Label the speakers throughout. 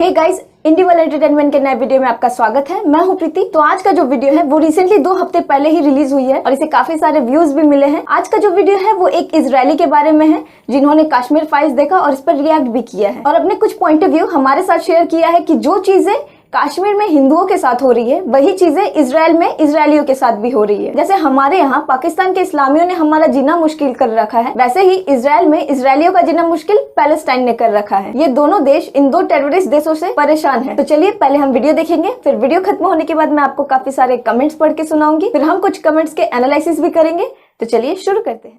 Speaker 1: Hey guys, इंडी world entertainment के नए video में आपका स्वागत है। मैं हूं प्रीति। तो आज का जो वीडियो है वो रिसेंटली 2 हफ्ते पहले ही रिलीज हुई है और इसे काफी सारे व्यूज भी मिले हैं। आज का जो वीडियो है वो एक इजरायली के बारे में है जिन्होंने कश्मीर फाइल्स देखा और इस पर रिएक्ट भी किया है और अपने कुछ पॉइंट ऑफ व्यू हमारे साथ शेयर किया है कि जो चीजें कश्मीर में हिंदुओं के साथ हो रही है वही चीजें इजराइल में इजरायलियों के साथ भी हो रही है। जैसे हमारे यहाँ पाकिस्तान के इस्लामियों ने हमारा जीना मुश्किल कर रखा है, वैसे ही इजराइल में इजरायलियों का जीना मुश्किल पैलेस्टाइन ने कर रखा है। ये दोनों देश इन 2 टेररिस्ट देशों से परेशान है। तो चलिए पहले हम वीडियो देखेंगे, फिर वीडियो खत्म होने के बाद मैं आपको काफी सारे कमेंट्स पढ़ के सुनाऊंगी, फिर हम कुछ कमेंट्स के एनालिसिस भी करेंगे। तो चलिए शुरू करते हैं।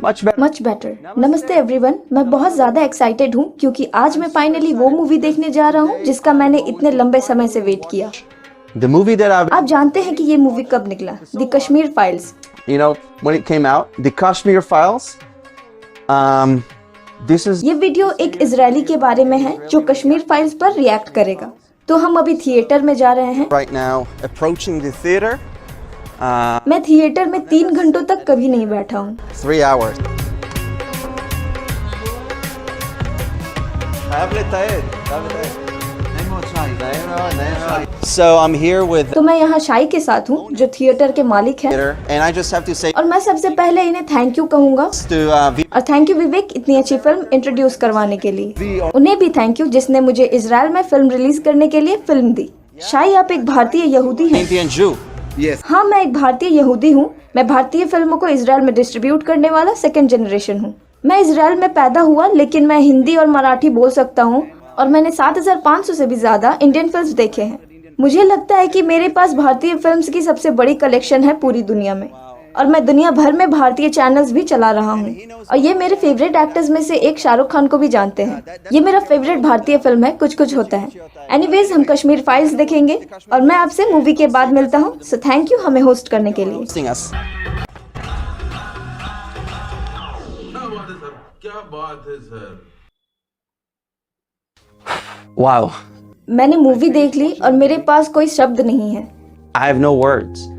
Speaker 1: Much better. नमस्ते एवरीवन, मैं बहुत ज्यादा एक्साइटेड हूँ क्योंकि आज मैं फाइनली वो मूवी देखने जा रहा हूँ जिसका मैंने इतने लंबे समय से वेट किया। आप जानते हैं कि ये मूवी कब निकला? The Kashmir files.
Speaker 2: You know, when it came out, the Kashmir Files. This is.
Speaker 1: ये वीडियो एक इजरायली के बारे में है जो कश्मीर फाइल्स पर रिएक्ट करेगा। तो हम अभी थिएटर में जा रहे हैं।
Speaker 2: Right now, approaching the theater.
Speaker 1: मैं थिएटर में 3 घंटों तक कभी नहीं बैठा हूँ।
Speaker 2: 3 hours. So I'm here with.
Speaker 1: तो मैं यहाँ शाई के साथ हूँ जो थिएटर के मालिक हैं।
Speaker 2: And I just have to say.
Speaker 1: और मैं सबसे पहले इन्हें थैंक यू कहूँगा और थैंक यू विवेक इतनी अच्छी फिल्म इंट्रोड्यूस करवाने के लिए। उन्हें भी थैंक यू जिसने मुझे इजराइल में फिल्म रिलीज करने के लिए फिल्म दी। शाई, आप एक भारतीय यहूदी हैं।
Speaker 2: Yes.
Speaker 1: हाँ, मैं एक भारतीय यहूदी हूँ। मैं भारतीय फिल्मों को इजराइल में डिस्ट्रीब्यूट करने वाला 2nd जनरेशन हूँ। मैं इजराइल में पैदा हुआ लेकिन मैं हिंदी और मराठी बोल सकता हूँ और मैंने 7500 से भी ज्यादा इंडियन फिल्म्स देखे हैं। मुझे लगता है कि मेरे पास भारतीय फिल्म्स की सबसे बड़ी कलेक्शन है पूरी दुनिया में और मैं दुनिया भर में भारतीय चैनल्स भी चला रहा हूँ। और ये मेरे फेवरेट एक्टर्स में से एक शाहरुख खान को भी जानते हैं। ये मेरा फेवरेट भारतीय फिल्म है कुछ कुछ होता है। एनीवेज, हम कश्मीर फाइल्स देखेंगे और मैं आपसे मूवी के बाद मिलता हूँ। सो थैंक यू हमें होस्ट करने के लिए।
Speaker 3: क्या बात है सर।
Speaker 2: Wow.
Speaker 1: मैंने मूवी देख ली और मेरे पास कोई शब्द नहीं है।
Speaker 2: I have no words.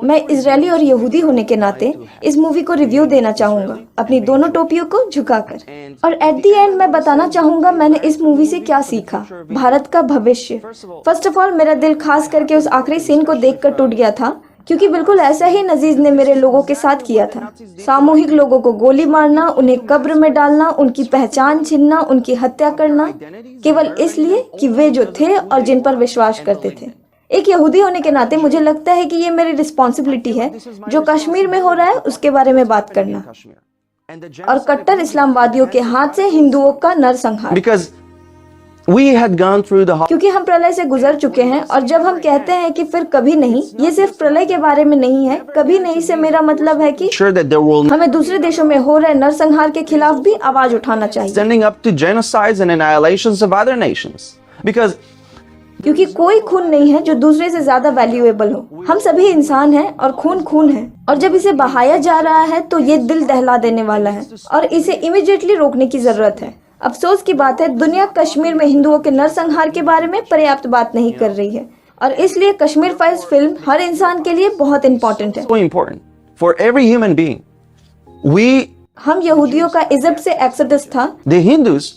Speaker 1: मैं इजरायली और यहूदी होने के नाते इस मूवी को रिव्यू देना चाहूंगा अपनी दोनों टोपियों को झुकाकर। और एट द एंड मैं बताना चाहूंगा मैंने इस मूवी से क्या सीखा। भारत का भविष्य। फर्स्ट ऑफ ऑल, मेरा दिल खास करके उस आखिरी सीन को देखकर टूट गया था क्योंकि बिल्कुल ऐसा ही नजीज ने मेरे लोगों के साथ किया था। सामूहिक लोगों को गोली मारना, उन्हें कब्र में डालना, उनकी पहचान छीनना, उनकी हत्या करना केवल इसलिए कि वे जो थे और जिन पर विश्वास करते थे। एक यहूदी होने के नाते मुझे लगता है कि ये मेरी रिस्पॉन्सिबिलिटी है जो कश्मीर में हो रहा है उसके बारे में बात करना और कट्टर इस्लामवादियों के हाथ से हिंदुओं का नरसंहार।
Speaker 2: Because we had gone through the.
Speaker 1: क्योंकि हम प्रलय से गुजर चुके हैं और जब हम कहते हैं कि फिर कभी नहीं, ये सिर्फ प्रलय के बारे में नहीं है। कभी नहीं से मेरा मतलब है कि
Speaker 2: Sure that there will.
Speaker 1: हमें दूसरे देशों में हो रहे नरसंहार के खिलाफ भी आवाज उठाना चाहिए।
Speaker 2: Standing up to genocides and annihilations of other nations. Because.
Speaker 1: क्योंकि कोई खून नहीं है जो दूसरे से ज्यादा वैल्यूएबल हो। हम सभी इंसान हैं और खून खून है और जब इसे बहाया जा रहा है तो ये दिल दहला देने वाला है और इसे इमीडिएटली रोकने की जरूरत है। अफसोस की बात है दुनिया कश्मीर में हिंदुओं के नरसंहार के बारे में पर्याप्त बात नहीं कर रही है और इसलिए कश्मीर फाइल्स फिल्म हर इंसान के लिए बहुत इम्पोर्टेंट है।
Speaker 2: So important for every human being.
Speaker 1: हम यहूदियों का इजिप्ट से एक्सोडस था,
Speaker 2: The Hindus.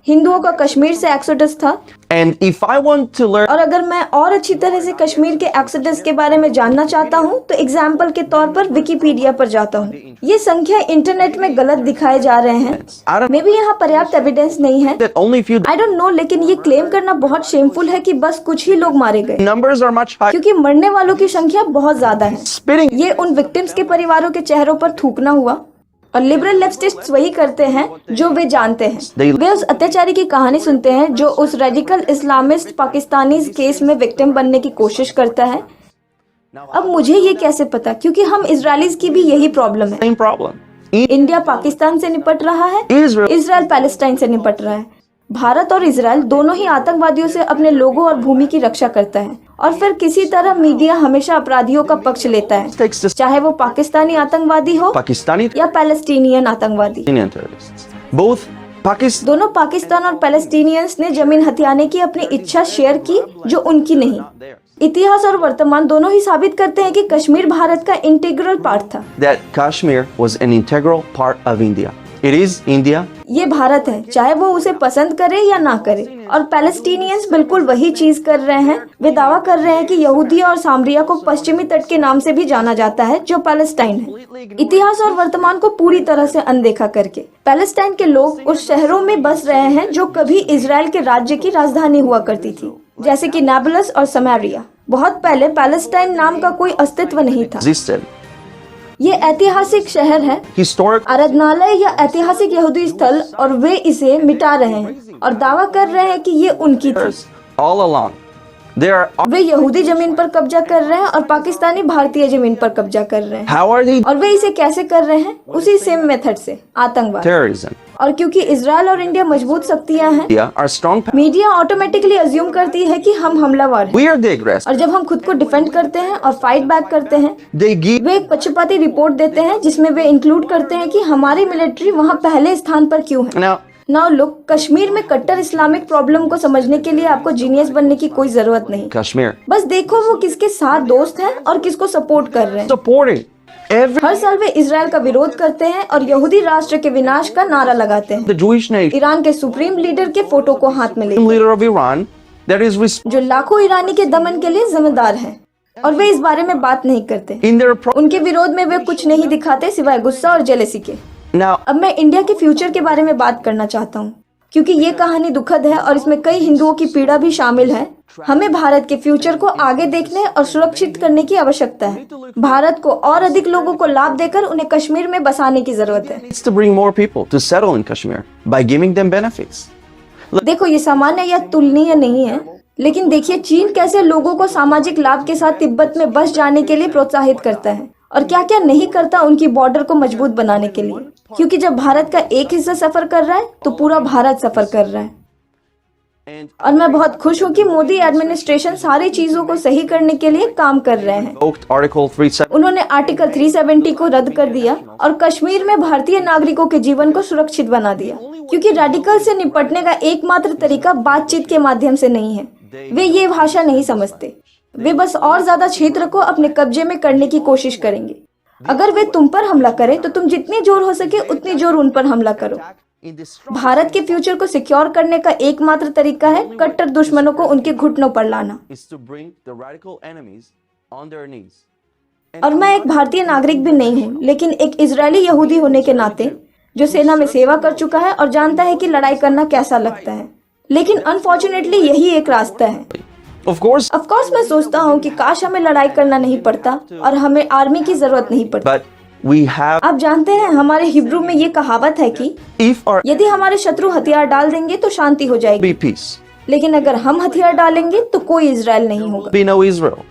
Speaker 1: हिंदुओं का कश्मीर से एक्सोडस था।
Speaker 2: And if I want to learn.
Speaker 1: और अगर मैं और अच्छी तरह से कश्मीर के एक्सोडस के बारे में जानना चाहता हूँ तो एग्जाम्पल के तौर पर विकिपीडिया पर जाता हूँ। ये संख्या इंटरनेट में गलत दिखाए जा रहे हैं। मे भी यहाँ पर्याप्त एविडेंस नहीं है।
Speaker 2: That only few.
Speaker 1: I don't know, लेकिन ये क्लेम करना बहुत शेमफुल है कि बस कुछ ही लोग मारे गए
Speaker 2: Numbers are much higher.
Speaker 1: क्योंकि मरने वालों की संख्या बहुत ज्यादा है।
Speaker 2: Spitting.
Speaker 1: ये उन विक्टिम्स के परिवारों के चेहरों पर थूकना हुआ और लिबरल लेफ्टिस्ट्स वही करते हैं जो वे जानते हैं। वे उस अत्याचारी की कहानी सुनते हैं जो उस रेडिकल इस्लामिस्ट पाकिस्तानी केस में विक्टिम बनने की कोशिश करता है। अब मुझे ये कैसे पता, क्योंकि हम इजरायलीज की भी यही प्रॉब्लम है।
Speaker 2: Same problem.
Speaker 1: इंडिया पाकिस्तान से निपट रहा है, इजराइल पैलेस्टाइन से निपट रहा है। भारत और इजराइल दोनों ही आतंकवादियों से अपने लोगों और भूमि की रक्षा करता है और फिर किसी तरह मीडिया हमेशा अपराधियों का पक्ष लेता है, चाहे वो पाकिस्तानी आतंकवादी हो
Speaker 2: Pakistani.
Speaker 1: या पैलेस्टीनियन आतंकवादी।
Speaker 2: Terrorists. Both.
Speaker 1: दोनों पाकिस्तान और पैलेस्टीनियंस ने जमीन हथियाने की अपनी इच्छा शेयर की जो उनकी नहीं। इतिहास और वर्तमान दोनों ही साबित करते हैं कि कश्मीर भारत का इंटीग्रल पार्ट था।
Speaker 2: That Kashmir was an integral part of India. It is India.
Speaker 1: ये भारत है, चाहे वो उसे पसंद करे या ना करे। और पैलेस्टीनियंस बिल्कुल वही चीज कर रहे हैं। वे दावा कर रहे हैं कि यहूदी और सामरिया को पश्चिमी तट के नाम से भी जाना जाता है, जो पैलेस्टाइन है। इतिहास और वर्तमान को पूरी तरह से अनदेखा करके पैलेस्टाइन के लोग उस शहरों में बस रहे हैं जो कभी इजराइल के राज्य की राजधानी हुआ करती थी, जैसे कि नाबलस और समारिया। बहुत पहले पैलेस्टाइन नाम का कोई अस्तित्व नहीं था।
Speaker 2: Existed.
Speaker 1: ये ऐतिहासिक शहर है,
Speaker 2: Historic.
Speaker 1: आराधनालय या ऐतिहासिक यहूदी स्थल, और वे इसे मिटा रहे हैं और दावा कर रहे हैं कि ये उनकी थी।
Speaker 2: All along. They are.
Speaker 1: वे यहूदी जमीन पर कब्जा कर रहे हैं और पाकिस्तानी भारतीय जमीन पर कब्जा कर रहे हैं।
Speaker 2: How are they?
Speaker 1: और वे इसे कैसे कर रहे हैं? उसी सेम मेथड से, आतंकवाद।
Speaker 2: Terrorism.
Speaker 1: और क्योंकि इजराइल और इंडिया मजबूत शक्तियां हैं,
Speaker 2: India are strong.
Speaker 1: Media automatically assume करती है कि हम हमलावर हैं।
Speaker 2: We are the aggressor.
Speaker 1: और जब हम खुद को डिफेंड करते हैं और फाइट बैक करते हैं,
Speaker 2: They give.
Speaker 1: वे एक पक्षपाती रिपोर्ट देते हैं जिसमें वे इंक्लूड करते हैं कि हमारी मिलिट्री वहाँ पहले स्थान पर क्यों है।
Speaker 2: Now,
Speaker 1: नाउ लुक, कश्मीर में कट्टर इस्लामिक प्रॉब्लम को समझने के लिए आपको जीनियस बनने की कोई जरूरत नहीं।
Speaker 2: Kashmir.
Speaker 1: बस देखो वो किसके साथ दोस्त हैं और किसको सपोर्ट कर रहे हैं।
Speaker 2: Supporting every.
Speaker 1: हर साल वे इजराइल का विरोध करते हैं और यहूदी राष्ट्र के विनाश का नारा लगाते हैं,
Speaker 2: The Jewish nation.
Speaker 1: ईरान के सुप्रीम लीडर के फोटो को हाथ में लेकर,
Speaker 2: Leader of Iran. That is
Speaker 1: जो लाखों ईरानी के दमन के लिए जिम्मेदार हैं, और वे इस बारे में बात नहीं करते।
Speaker 2: in their.
Speaker 1: उनके विरोध में वे कुछ नहीं दिखाते सिवाय गुस्सा और जेलेसी के।
Speaker 2: Now,
Speaker 1: अब मैं इंडिया के फ्यूचर के बारे में बात करना चाहता हूँ, क्योंकि ये कहानी दुखद है और इसमें कई हिंदुओं की पीड़ा भी शामिल है। हमें भारत के फ्यूचर को आगे देखने और सुरक्षित करने की आवश्यकता है। भारत को और अधिक लोगों को लाभ देकर उन्हें कश्मीर में बसाने की जरूरत है।
Speaker 2: needs to bring more people to settle in Kashmir by giving them benefits.
Speaker 1: देखो, ये सामान्य या तुलनीय नहीं है, लेकिन देखिए चीन कैसे लोगों को सामाजिक लाभ के साथ तिब्बत में बस जाने के लिए प्रोत्साहित करता है और क्या क्या नहीं करता उनकी बॉर्डर को मजबूत बनाने के लिए। क्योंकि जब भारत का एक हिस्सा सफर कर रहा है तो पूरा भारत सफर कर रहा है।
Speaker 2: And
Speaker 1: और मैं बहुत खुश हूँ कि मोदी एडमिनिस्ट्रेशन सारी चीजों को सही करने के लिए काम कर रहे हैं।
Speaker 2: invoked Article 370.
Speaker 1: उन्होंने आर्टिकल 370 को रद्द कर दिया और कश्मीर में भारतीय नागरिकों के जीवन को सुरक्षित बना दिया, क्योंकि रेडिकल से निपटने का एकमात्र तरीका बातचीत के माध्यम से नहीं है। वे ये भाषा नहीं समझते। वे बस और ज्यादा क्षेत्र को अपने कब्जे में करने की कोशिश करेंगे। अगर वे तुम पर हमला करें तो तुम जितनी जोर हो सके उतनी जोर उन पर हमला करो।
Speaker 2: In this
Speaker 1: भारत के फ्यूचर को सिक्योर करने का एकमात्र तरीका है कट्टर दुश्मनों को उनके घुटनों पर लाना।
Speaker 2: is to bring the radical enemies on their knees.
Speaker 1: और मैं एक भारतीय नागरिक भी नहीं हूँ, लेकिन एक इजरायली यहूदी होने के नाते जो सेना में सेवा कर चुका है और जानता है कि लड़ाई करना कैसा लगता है। लेकिन अनफॉर्चुनेटली यही एक रास्ता है।
Speaker 2: Of course,
Speaker 1: ऑफ कोर्स मैं सोचता हूँ कि काश हमें लड़ाई करना नहीं पड़ता और हमें आर्मी की जरूरत नहीं पड़ती।
Speaker 2: but we have.
Speaker 1: आप जानते हैं हमारे हिब्रू में ये कहावत है कि
Speaker 2: If our
Speaker 1: यदि हमारे शत्रु हथियार डाल देंगे तो शांति हो जाएगी,
Speaker 2: be peace,
Speaker 1: लेकिन अगर हम हथियार डालेंगे तो कोई इजराइल नहीं होगा।
Speaker 2: be no Israel.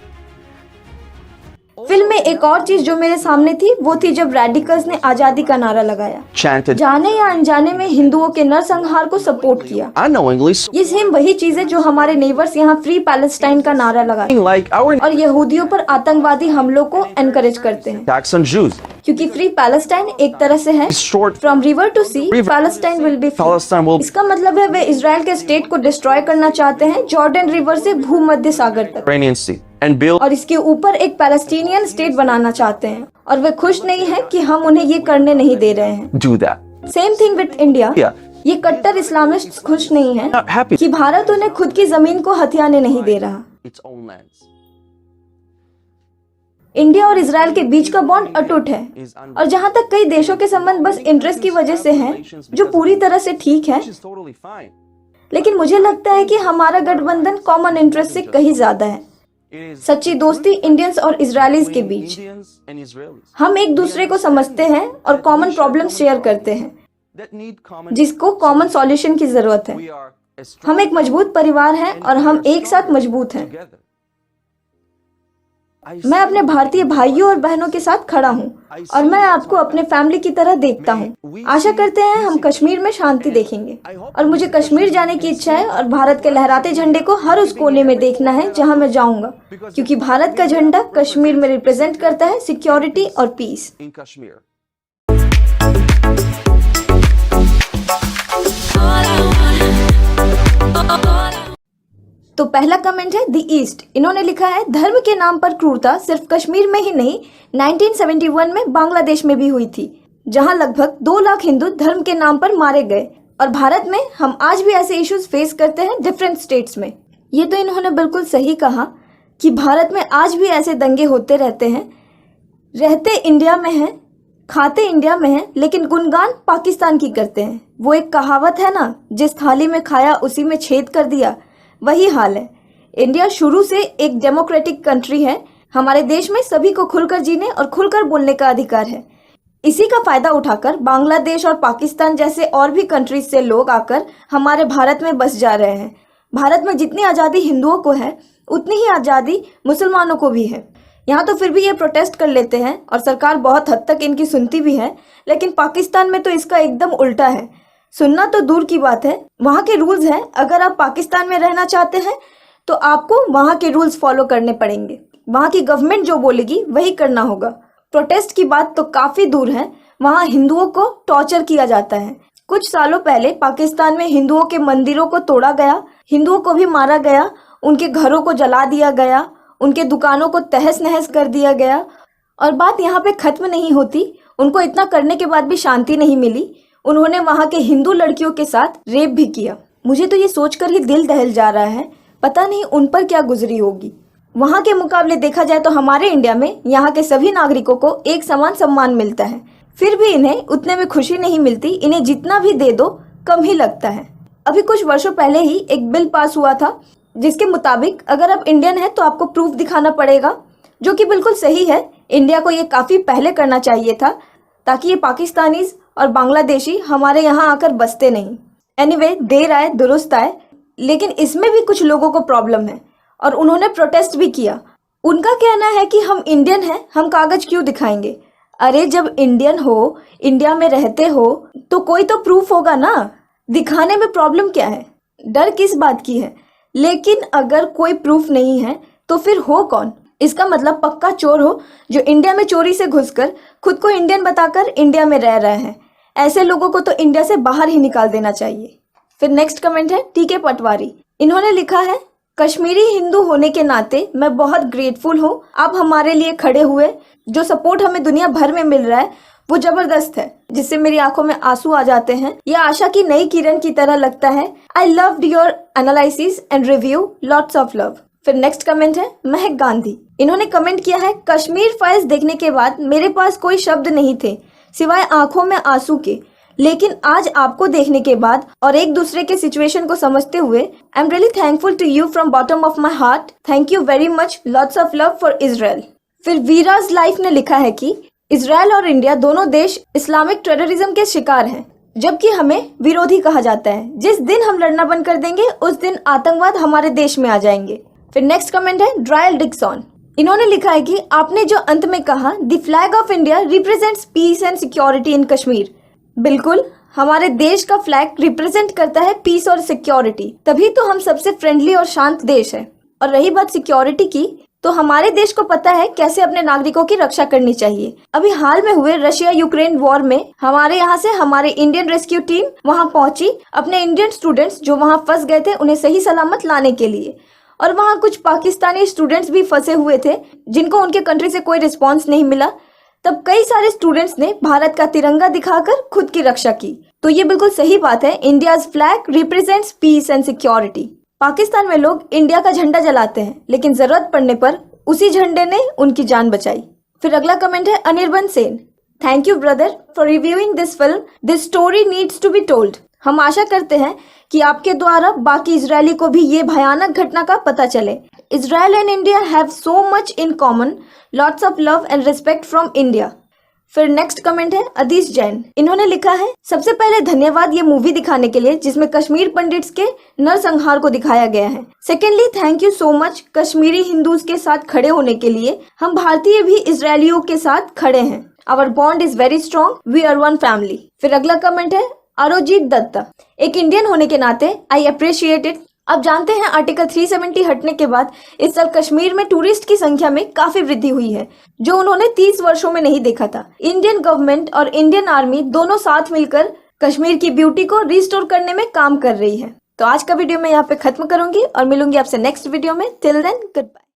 Speaker 1: फिल्म में एक और चीज जो मेरे सामने थी वो थी जब रेडिकल्स ने आजादी का नारा लगाया,
Speaker 2: Chanted.
Speaker 1: जाने या अनजाने में हिंदुओं के नरसंहार को सपोर्ट किया।
Speaker 2: Unknowingly,
Speaker 1: ये सेम वही चीज है जो हमारे नेबर्स यहाँ फ्री पैलेस्टाइन का नारा लगाते हैं
Speaker 2: like our
Speaker 1: और यहूदियों पर आतंकवादी हमलों को एनकरेज करते हैं,
Speaker 2: attacks on Jews.
Speaker 1: क्योंकि फ्री पैलेस्टाइन एक तरह से है
Speaker 2: Short
Speaker 1: from river to sea Palestine will be free.
Speaker 2: Palestine will
Speaker 1: इसका मतलब है वे इजराइल के स्टेट को डिस्ट्रॉय करना चाहते हैं जॉर्डन रिवर से भूमध्य सागर तक,
Speaker 2: Iranian Sea and build
Speaker 1: और इसके ऊपर एक पैलेस्टीनियन स्टेट बनाना चाहते हैं। और वे खुश नहीं है कि हम उन्हें ये करने नहीं दे रहे हैं।
Speaker 2: do that.
Speaker 1: Same thing with India.
Speaker 2: Yeah,
Speaker 1: ये कट्टर इस्लामिस्ट खुश नहीं है
Speaker 2: not happy.
Speaker 1: कि भारत उन्हें खुद की जमीन को हथियाने नहीं दे रहा।
Speaker 2: Its own lands
Speaker 1: इंडिया और इजराइल के बीच का बॉन्ड अटूट है,
Speaker 2: is under.
Speaker 1: और जहाँ तक कई देशों के संबंध बस इंटरेस्ट की वजह से हैं, जो पूरी तरह से ठीक है,
Speaker 2: Which is totally fine.
Speaker 1: लेकिन मुझे लगता है कि हमारा गठबंधन कॉमन इंटरेस्ट से कहीं ज्यादा है।
Speaker 2: It is
Speaker 1: सच्ची दोस्ती इंडियंस और इजरायलीज के बीच।
Speaker 2: Indians and Israelis
Speaker 1: हम एक दूसरे को समझते हैं और कॉमन प्रॉब्लम शेयर करते हैं,
Speaker 2: that need common.
Speaker 1: जिसको कॉमन सॉल्यूशन की जरूरत है।
Speaker 2: We are as strong
Speaker 1: हम एक मजबूत परिवार हैं और हम एक साथ मजबूत हैं।
Speaker 2: together. I
Speaker 1: मैं अपने भारतीय भाइयों और बहनों के साथ खड़ा हूँ और मैं आपको अपने फैमिली की तरह देखता हूँ। आशा करते हैं हम कश्मीर में शांति देखेंगे, और मुझे कश्मीर जाने की इच्छा है और भारत के लहराते झंडे को हर उस कोने में देखना है जहाँ मैं जाऊंगा, क्योंकि भारत का झंडा कश्मीर में रिप्रेजेंट करता है सिक्योरिटी और पीस।
Speaker 2: in Kashmir.
Speaker 1: तो पहला कमेंट है द ईस्ट। इन्होंने लिखा है धर्म के नाम पर क्रूरता सिर्फ कश्मीर में ही नहीं 1971 में बांग्लादेश में भी हुई थी, जहां लगभग 2 लाख हिंदू धर्म के नाम पर मारे गए। और भारत में हम आज भी ऐसे इश्यूज फेस करते हैं डिफरेंट स्टेट्स में। ये तो इन्होंने बिल्कुल सही कहा कि भारत में आज भी ऐसे दंगे होते रहते हैं। रहते इंडिया में हैं, खाते इंडिया में हैं, लेकिन गुणगान पाकिस्तान की करते हैं। वो एक कहावत है ना, जिस थाली में खाया उसी में छेद कर दिया, वही हाल है। इंडिया शुरू से एक डेमोक्रेटिक कंट्री है। हमारे देश में सभी को खुलकर जीने और खुलकर बोलने का अधिकार है। इसी का फायदा उठाकर बांग्लादेश और पाकिस्तान जैसे और भी कंट्रीज से लोग आकर हमारे भारत में बस जा रहे हैं। भारत में जितनी आज़ादी हिंदुओं को है उतनी ही आज़ादी मुसलमानों को भी है। यहाँ तो फिर भी ये प्रोटेस्ट कर लेते हैं और सरकार बहुत हद तक इनकी सुनती भी है, लेकिन पाकिस्तान में तो इसका एकदम उल्टा है। सुनना तो दूर की बात है, वहाँ के रूल्स हैं। अगर आप पाकिस्तान में रहना चाहते हैं तो आपको वहाँ के रूल्स फॉलो करने पड़ेंगे। वहाँ की गवर्नमेंट जो बोलेगी वही करना होगा। प्रोटेस्ट की बात तो काफ़ी दूर है, वहाँ हिंदुओं को टॉर्चर किया जाता है। कुछ सालों पहले पाकिस्तान में हिंदुओं के मंदिरों को तोड़ा गया, हिंदुओं को भी मारा गया, उनके घरों को जला दिया गया, उनके दुकानों को तहस नहस कर दिया गया। और बात यहाँ पे ख़त्म नहीं होती। उनको इतना करने के बाद भी शांति नहीं मिली। उन्होंने वहाँ के हिंदू लड़कियों के साथ रेप भी किया। मुझे तो ये सोचकर ही दिल दहल जा रहा है, पता नहीं उन पर क्या गुजरी होगी। वहाँ के मुकाबले देखा जाए तो हमारे इंडिया में यहाँ के सभी नागरिकों को एक समान सम्मान मिलता है, फिर भी इन्हें उतने में खुशी नहीं मिलती। इन्हें जितना भी दे दो कम ही लगता है। अभी कुछ वर्षों पहले ही एक बिल पास हुआ था जिसके मुताबिक अगर आप इंडियन हैं तो आपको प्रूफ दिखाना पड़ेगा, जो कि बिल्कुल सही है। इंडिया को ये काफ़ी पहले करना चाहिए था ताकि ये पाकिस्तानीज और बांग्लादेशी हमारे यहाँ आकर बसते नहीं। एनीवे, देर आए दुरुस्त आए, लेकिन इसमें भी कुछ लोगों को प्रॉब्लम है और उन्होंने प्रोटेस्ट भी किया। उनका कहना है कि हम इंडियन हैं, हम कागज क्यों दिखाएंगे। अरे जब इंडियन हो, इंडिया में रहते हो तो कोई तो प्रूफ होगा ना, दिखाने में प्रॉब्लम क्या है, डर किस बात की है। लेकिन अगर कोई प्रूफ नहीं है तो फिर हो कौन। इसका मतलब पक्का चोर हो जो इंडिया में चोरी से घुसकर खुद को इंडियन बताकर इंडिया में रह रहे हैं। ऐसे लोगों को तो इंडिया से बाहर ही निकाल देना चाहिए। फिर नेक्स्ट कमेंट है टीके पटवारी। इन्होंने लिखा है कश्मीरी हिंदू होने के नाते मैं बहुत ग्रेटफुल हूँ, आप हमारे लिए खड़े हुए। जो सपोर्ट हमें दुनिया भर में मिल रहा है वो जबरदस्त है, जिससे मेरी आंखों में आंसू आ जाते हैं। यह आशा की नई किरण की तरह लगता है। I loved your analysis and review, lots of love. फिर नेक्स्ट कमेंट है महक गांधी। इन्होंने कमेंट किया है कश्मीर फाइल्स देखने के बाद मेरे पास कोई शब्द नहीं थे सिवाय आंखों में आंसू के, लेकिन आज आपको देखने के बाद और एक दूसरे के सिचुएशन को समझते हुए I am really thankful to you from bottom of my heart. Thank you very much, lots of love for Israel. फिर वीराज लाइफ ने लिखा है कि इजराइल और इंडिया दोनों देश इस्लामिक टेररिज्म के शिकार हैं, जबकि हमें विरोधी कहा जाता है। जिस दिन हम लड़ना बंद कर देंगे उस दिन आतंकवाद हमारे देश में आ जाएंगे। फिर नेक्स्ट कमेंट है ड्रायल डिक्सन। इन्होंने लिखा है कि आपने जो अंत में कहा the flag of India represents peace and security in Kashmir. बिल्कुल, हमारे देश का फ्लैग रिप्रेजेंट करता है पीस और सिक्योरिटी, तभी तो हम सबसे फ्रेंडली और शांत देश है। और रही बात सिक्योरिटी की, तो हमारे देश को पता है कैसे अपने नागरिकों की रक्षा करनी चाहिए। अभी हाल में हुए रशिया यूक्रेन वॉर में हमारे यहाँ से हमारे इंडियन रेस्क्यू टीम वहाँ पहुंची अपने इंडियन स्टूडेंट्स जो वहाँ फंस गए थे उन्हें सही सलामत लाने के लिए। और वहाँ कुछ पाकिस्तानी स्टूडेंट्स भी फंसे हुए थे जिनको उनके कंट्री से कोई रिस्पॉन्स नहीं मिला। तब कई सारे स्टूडेंट्स ने भारत का तिरंगा दिखाकर खुद की रक्षा की। तो ये बिल्कुल सही बात है, India's flag represents peace and security. Pakistan में लोग इंडिया का झंडा जलाते हैं, लेकिन जरूरत पड़ने पर उसी झंडे ने उनकी जान बचाई। फिर अगला कमेंट है Anirban Sen. Thank you brother for reviewing this film, this story needs to be told. हम आशा करते हैं कि आपके द्वारा बाकी इजरायली को भी ये भयानक घटना का पता चले। Israel and India have so much in common, lots of love and respect from India. फिर नेक्स्ट कमेंट है अदीश जैन। इन्होंने लिखा है सबसे पहले धन्यवाद ये मूवी दिखाने के लिए जिसमें कश्मीर पंडिट्स के नरसंहार को दिखाया गया है। Secondly thank you so much Kashmiri Hindus के साथ खड़े होने के लिए। हम भारतीय भी इजरायलियों के साथ खड़े हैं। Our bond is very strong, we are one family. फिर अगला कमेंट है अरोजीत दत्ता। एक इंडियन होने के नाते आई अप्रिशिएट इट। अब जानते हैं आर्टिकल 370 हटने के बाद इस साल कश्मीर में टूरिस्ट की संख्या में काफी वृद्धि हुई है, जो उन्होंने 30 वर्षों में नहीं देखा था। इंडियन गवर्नमेंट और इंडियन आर्मी दोनों साथ मिलकर कश्मीर की ब्यूटी को रिस्टोर करने में काम कर रही है। तो आज का वीडियो मैं यहाँ पे खत्म करूंगी और मिलूंगी आपसे नेक्स्ट वीडियो में। Till then good bye.